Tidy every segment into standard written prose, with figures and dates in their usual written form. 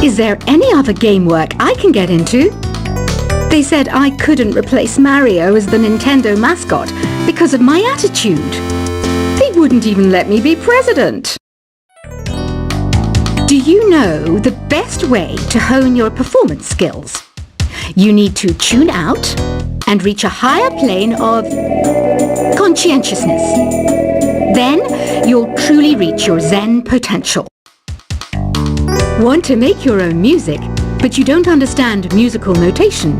Is there any other game work I can get into? They said I couldn't replace Mario as the Nintendo mascot because of my attitude. They wouldn't even let me be president. Do you know the best way to hone your performance skills? You need to tune out and reach a higher plane of conscientiousness. Then you'll truly reach your Zen potential. Want to make your own music, but you don't understand musical notation?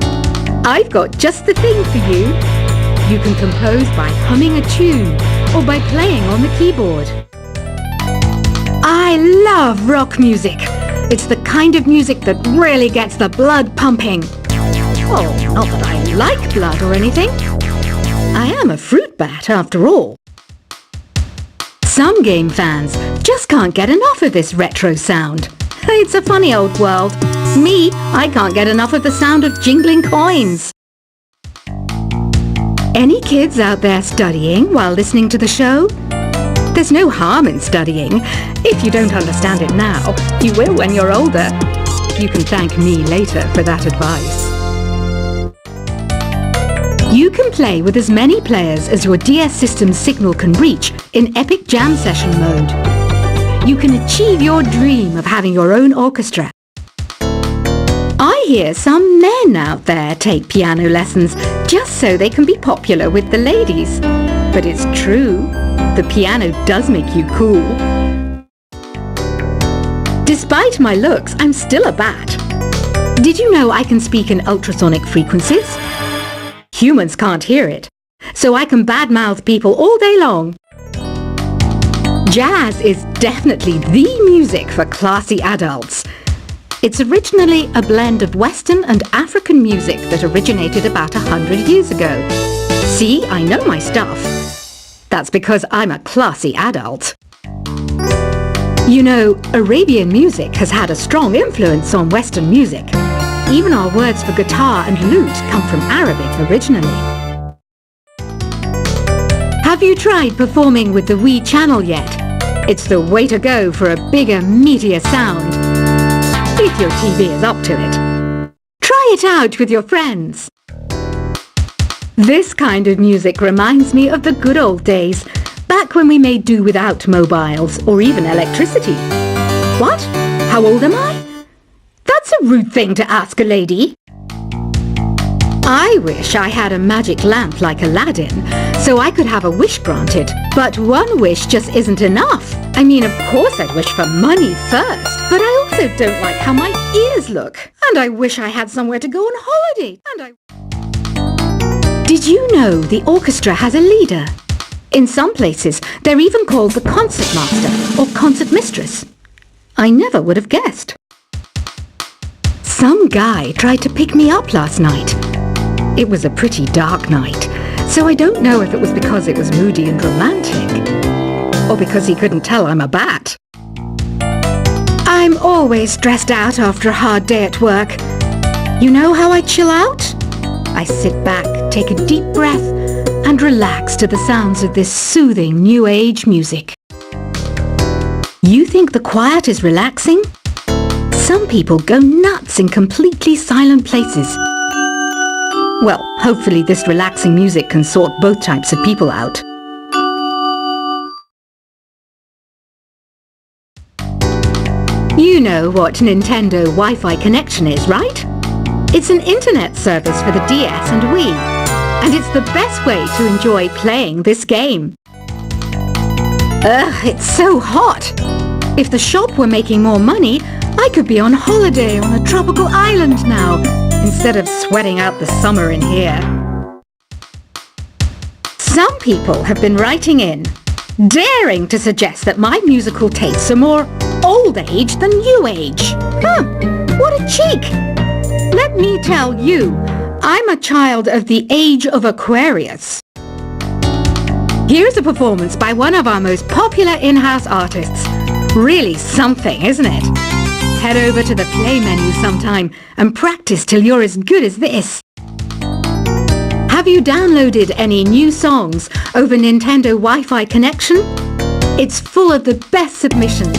I've got just the thing for you. You can compose by humming a tune or by playing on the keyboard. I love rock music. It's the kind of music that really gets the blood pumping. Oh, not that I like blood or anything. I am a fruit bat after all. Some game fans just can't get enough of this retro sound. It's a funny old world. Me, I can't get enough of the sound of jingling coins. Any kids out there studying while listening to the show? There's no harm in studying. If you don't understand it now, you will when you're older. You can thank me later for that advice. You can play with as many players as your DS system's signal can reach in Epic Jam Session mode. You can achieve your dream of having your own orchestra. I hear some men out there take piano lessons just so they can be popular with the ladies. But it's true, the piano does make you cool. Despite my looks, I'm still a bat. Did you know I can speak in ultrasonic frequencies? Humans can't hear it, so I can badmouth people all day long. Jazz is definitely the music for classy adults. It's originally a blend of Western and African music that originated about 100 years ago. See, I know my stuff. That's because I'm a classy adult. You know, Arabian music has had a strong influence on Western music. Even our words for guitar and lute come from Arabic originally. Have you tried performing with the Wii channel yet? It's the way to go for a bigger, meatier sound. If your TV is up to it. Try it out with your friends. This kind of music reminds me of the good old days, back when we made do without mobiles or even electricity. What? How old am I? That's a rude thing to ask a lady. I wish I had a magic lamp like Aladdin, so I could have a wish granted. But one wish just isn't enough. I mean, of course I'd wish for money first, but I also don't like how my ears look. And I wish I had somewhere to go on holiday. Did you know the orchestra has a leader? In some places, they're even called the concert master or concert mistress. I never would have guessed. Some guy tried to pick me up last night. It was a pretty dark night, so I don't know if it was because it was moody and romantic, or because he couldn't tell I'm a bat. I'm always stressed out after a hard day at work. You know how I chill out? I sit back, take a deep breath, and relax to the sounds of this soothing new age music. You think the quiet is relaxing? Some people go nuts in completely silent places. Well, hopefully this relaxing music can sort both types of people out. You know what Nintendo Wi-Fi connection is, right? It's an internet service for the DS and Wii, and it's the best way to enjoy playing this game. Ugh, it's so hot! If the shop were making more money, I could be on holiday on a tropical island now, instead of sweating out the summer in here. Some people have been writing in, daring to suggest that my musical tastes are more old age than new age. What a cheek! Let me tell you, I'm a child of the age of Aquarius. Here's a performance by one of our most popular in-house artists. Really something, isn't it? Head over to the play menu sometime and practice till you're as good as this. Have you downloaded any new songs over Nintendo Wi-Fi connection? It's full of the best submissions,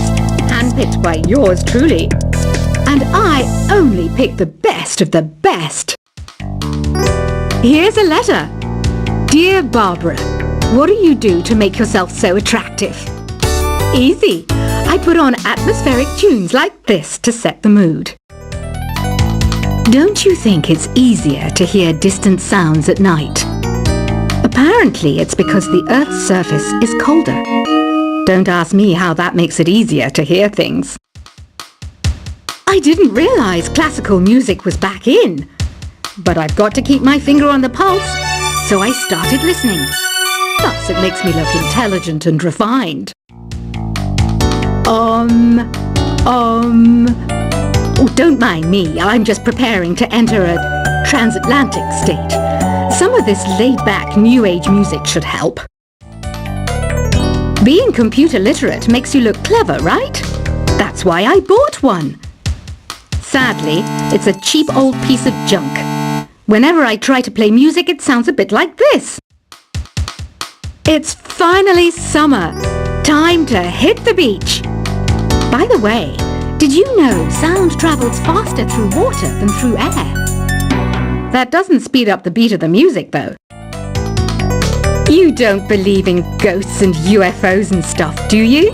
handpicked by yours truly. and I only pick the best of the best. Here's a letter. Dear Barbara, what do you do to make yourself so attractive? Easy. I put on atmospheric tunes like this to set the mood. Don't you think it's easier to hear distant sounds at night? Apparently it's because the Earth's surface is colder. Don't ask me how that makes it easier to hear things. I didn't realize classical music was back in. But I've got to keep my finger on the pulse, so I started listening. Plus, it makes me look intelligent and refined. Oh, don't mind me. I'm just preparing to enter a transatlantic state. Some of this laid-back New Age music should help. Being computer literate makes you look clever, right? That's why I bought one. Sadly, it's a cheap old piece of junk. Whenever I try to play music, it sounds a bit like this. It's finally summer. Time to hit the beach. By the way, did you know sound travels faster through water than through air? That doesn't speed up the beat of the music, though. You don't believe in ghosts and UFOs and stuff, do you?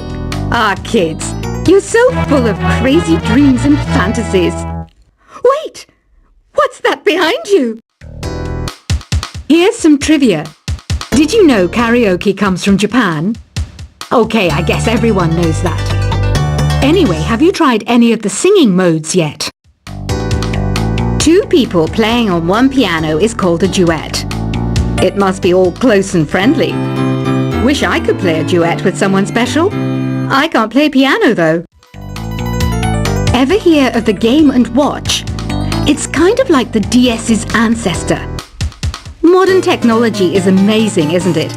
Ah, kids, you're so full of crazy dreams and fantasies. Wait! What's that behind you? Here's some trivia. Did you know karaoke comes from Japan? Okay, I guess everyone knows that. Anyway, have you tried any of the singing modes yet? Two people playing on one piano is called a duet. It must be all close and friendly. Wish I could play a duet with someone special. I can't play piano though. Ever hear of the Game & Watch? It's kind of like the DS's ancestor. Modern technology is amazing, isn't it?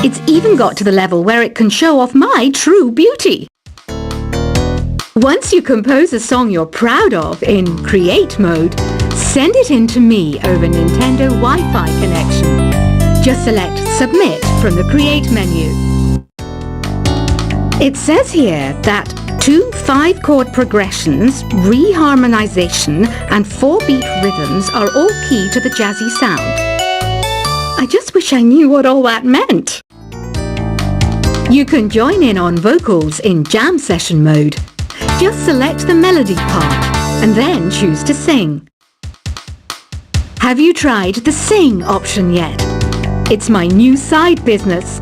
It's even got to the level where it can show off my true beauty. Once you compose a song you're proud of in Create mode, send it in to me over Nintendo Wi-Fi connection. Just select Submit from the Create menu. It says here that 2 5-chord progressions, reharmonization and 4-beat rhythms are all key to the jazzy sound. I just wish I knew what all that meant. You can join in on vocals in jam session mode. Just select the melody part and then choose to sing. Have you tried the Sing option yet? It's my new side business.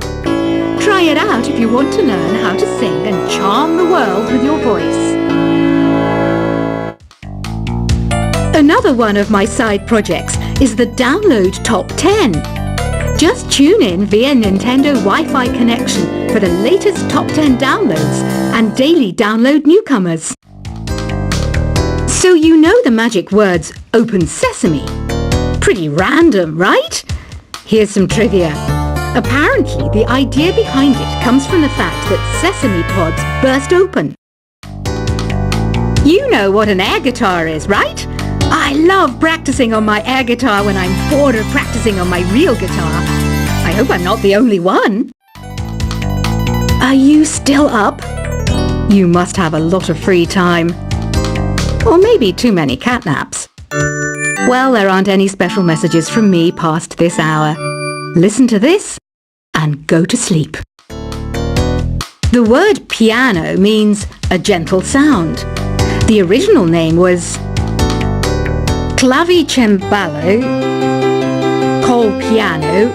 Try it out if you want to learn how to sing and charm the world with your voice. Another one of my side projects is the Download Top 10. Just tune in via Nintendo Wi-Fi connection for the latest Top 10 downloads and daily download newcomers. So you know the magic words Open Sesame? Pretty random, right? Here's some trivia. Apparently, the idea behind it comes from the fact that sesame pods burst open. You know what an air guitar is, right? I love practicing on my air guitar when I'm bored of practicing on my real guitar. I hope I'm not the only one. Are you still up? You must have a lot of free time. Or maybe too many catnaps. Well, there aren't any special messages from me past this hour. Listen to this and go to sleep. The word piano means a gentle sound. The original name was Clavicembalo col piano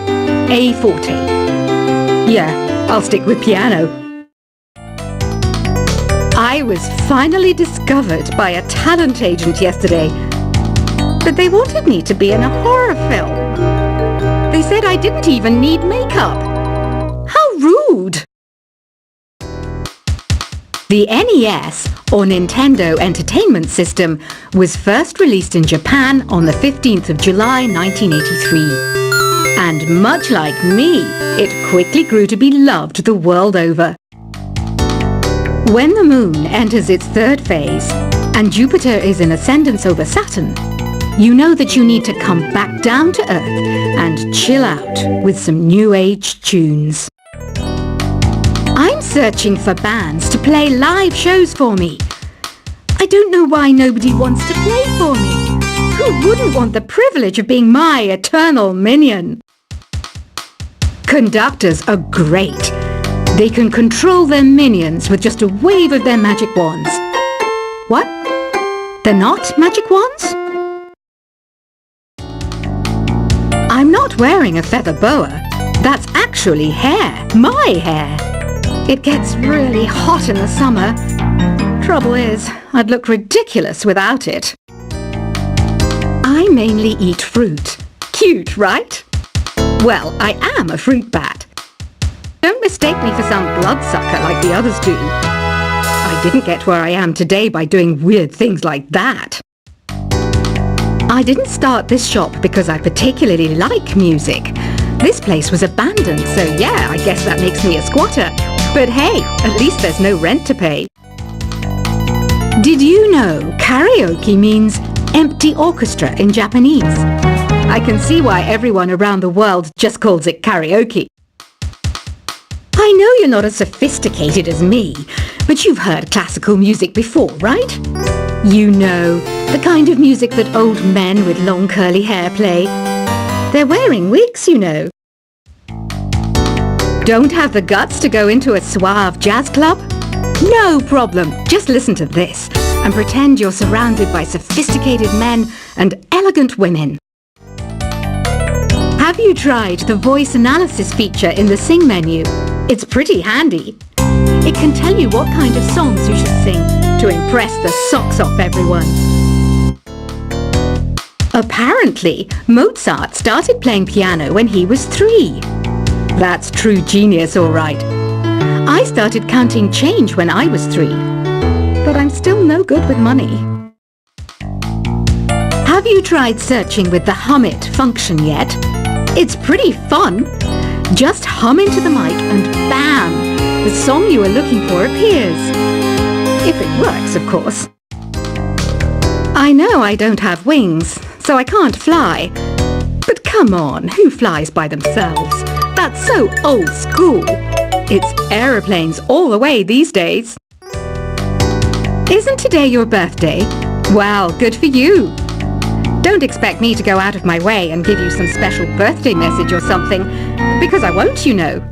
a forte. Yeah, I'll stick with piano. I was finally discovered by a talent agent yesterday, but they wanted me to be in a horror film. They said I didn't even need makeup. How rude! The NES, or Nintendo Entertainment System, was first released in Japan on the 15th of July 1983. And much like me, it quickly grew to be loved the world over. When the Moon enters its third phase, and Jupiter is in ascendance over Saturn, you know that you need to come back down to Earth and chill out with some New Age tunes. I'm searching for bands to play live shows for me. I don't know why nobody wants to play for me. Who wouldn't want the privilege of being my eternal minion? Conductors are great. They can control their minions with just a wave of their magic wands. What? They're not magic wands? I'm not wearing a feather boa. That's actually hair. My hair. It gets really hot in the summer. Trouble is, I'd look ridiculous without it. I mainly eat fruit. Cute, right? Well, I am a fruit bat. Don't mistake me for some bloodsucker like the others do. I didn't get where I am today by doing weird things like that. I didn't start this shop because I particularly like music. This place was abandoned, so yeah, I guess that makes me a squatter. But hey, at least there's no rent to pay. Did you know karaoke means empty orchestra in Japanese? I can see why everyone around the world just calls it karaoke. I know you're not as sophisticated as me, but you've heard classical music before, right? You know, the kind of music that old men with long curly hair play. They're wearing wigs, you know. Don't have the guts to go into a suave jazz club? No problem. Just listen to this and pretend you're surrounded by sophisticated men and elegant women. Have you tried the voice analysis feature in the Sing menu? It's pretty handy. It can tell you what kind of songs you should sing to impress the socks off everyone. Apparently, Mozart started playing piano when he was 3. That's true genius, all right. I started counting change when I was 3, but I'm still no good with money. Have you tried searching with the Hum It function yet? It's pretty fun. Just hum into the mic and bam! The song you are looking for appears. If it works, of course. I know I don't have wings, so I can't fly. But come on, who flies by themselves? That's so old school. It's aeroplanes all the way these days. Isn't today your birthday? Well, good for you. Don't expect me to go out of my way and give you some special birthday message or something, because I won't, you know.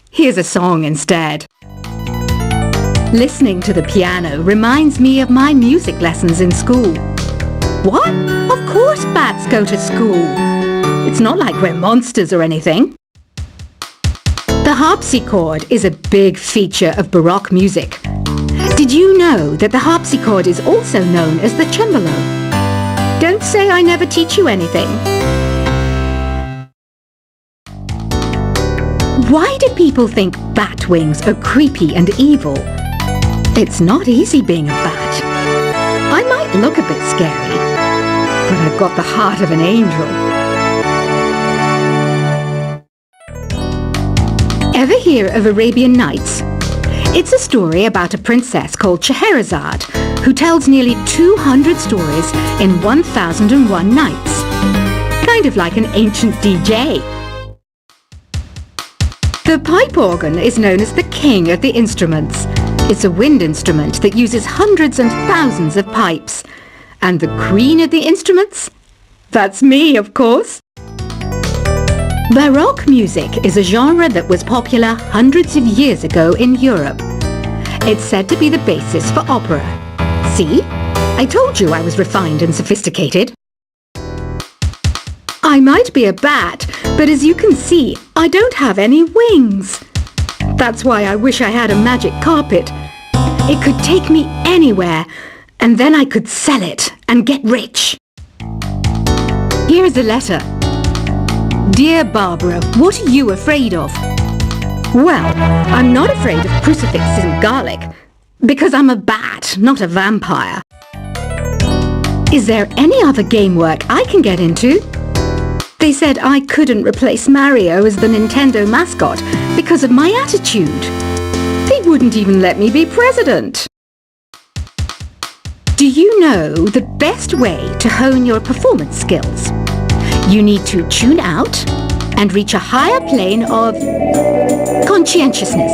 Here's a song instead. Listening to the piano reminds me of my music lessons in school. What? Of course bats go to school. It's not like we're monsters or anything. The harpsichord is a big feature of Baroque music. Did you know that the harpsichord is also known as the cembalo? Don't say I never teach you anything. Why do people think bat wings are creepy and evil? It's not easy being a bat. I might look a bit scary, but I've got the heart of an angel. Ever hear of Arabian Nights? It's a story about a princess called Scheherazade who tells nearly 200 stories in 1001 nights. Kind of like an ancient DJ. The pipe organ is known as the king of the instruments. It's a wind instrument that uses hundreds and thousands of pipes. And the queen of the instruments? That's me, of course. Baroque music is a genre that was popular hundreds of years ago in Europe. It's said to be the basis for opera. See? I told you I was refined and sophisticated. I might be a bat, but as you can see, I don't have any wings. That's why I wish I had a magic carpet. It could take me anywhere, and then I could sell it and get rich. Here's a letter. Dear Barbara, what are you afraid of? Well, I'm not afraid of crucifixes and garlic, because I'm a bat, not a vampire. Is there any other game work I can get into? They said I couldn't replace Mario as the Nintendo mascot because of my attitude. They wouldn't even let me be president. Do you know the best way to hone your performance skills? You need to tune out and reach a higher plane of conscientiousness.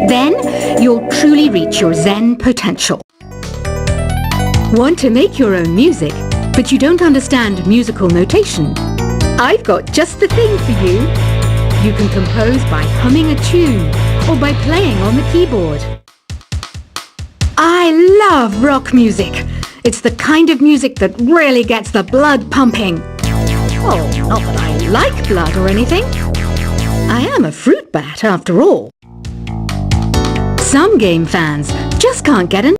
Then you'll truly reach your Zen potential. Want to make your own music, but you don't understand musical notation? I've got just the thing for you. You can compose by humming a tune or by playing on the keyboard. I love rock music. It's the kind of music that really gets the blood pumping. Oh, not that I like blood or anything. I am a fruit bat after all. Some game fans just can't get enough.